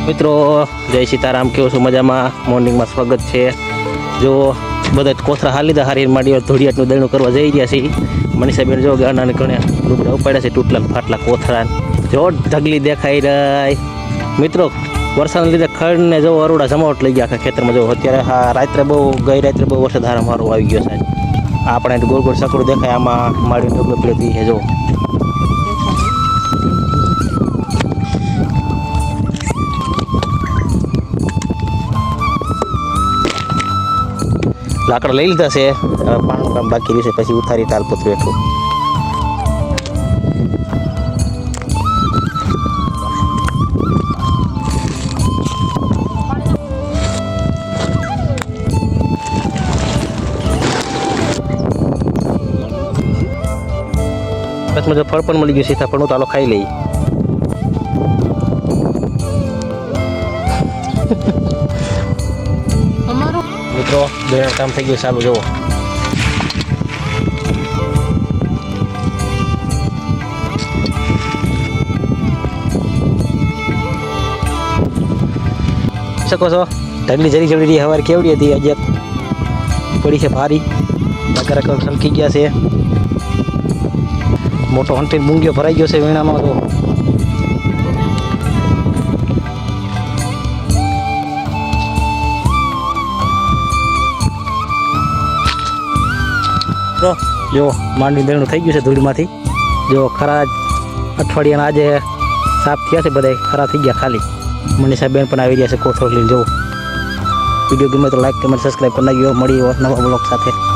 મિત્રો જય સીતારામ, કેવું છું? મજામાં? મોર્નિંગમાં સ્વાગત છે. જો બધા કોથરા હાલી લીધા, હારી માંડી ધોળિયાટનું દળનું કરવા જઈ રહ્યા છીએ. મનીષાબેન જો ગાનાને ઘણા લુગડા ઉપાડ્યા છે, તૂટલા ફાટલા કોથરા જો ઢગલી દેખાઈ રહી. મિત્રો વરસાદને લીધે ખડને જો અરોડા જમાવટ લઈ ગયા આખા ખેતરમાં. જો અત્યારે હા રાત્રે બહુ ગઈ રાત્રે બહુ વરસાદ હારો આવી ગયો સાહેબ. આપણે ગોળ ગોળ સકડું દેખાય, આમાં માડી ઢગલો પીડતી છે. જો લાકડા લઈ લીધા છે, પાણું કામ બાકી રહેશે, પછી ઉતારી તાલપત્ર હેઠું. બસ ફળ પણ મળી ગયું, સીતાફળનું ચાલો ખાઈ લઈએ. મિત્રો દોરા કામ થઈ ગયું ચાલુ. જુઓ શકો છો ઢગલી જરી જડી હવારે કેવડી હતી, આજે પડી છે ભારી. નકર સલકી ગયા છે. મોટો હંટીને મૂંગીઓ ભરાઈ ગયો છે વીણામાં. તો જો માંડવી દળનું થઈ ગયું છે ધૂળમાંથી. જો ખરા અઠવાડિયાના આજે સાફ થયા છે, બધા ખરા થઈ ગયા ખાલી. મનીષાબેન પણ આવી ગયા છે કોથળો લઈને. જો વિડીયો ગમે તો લાઈક કમેન્ટ સબસ્ક્રાઈબ કરી નાખ્યો. મળી નવા બ્લોગ સાથે.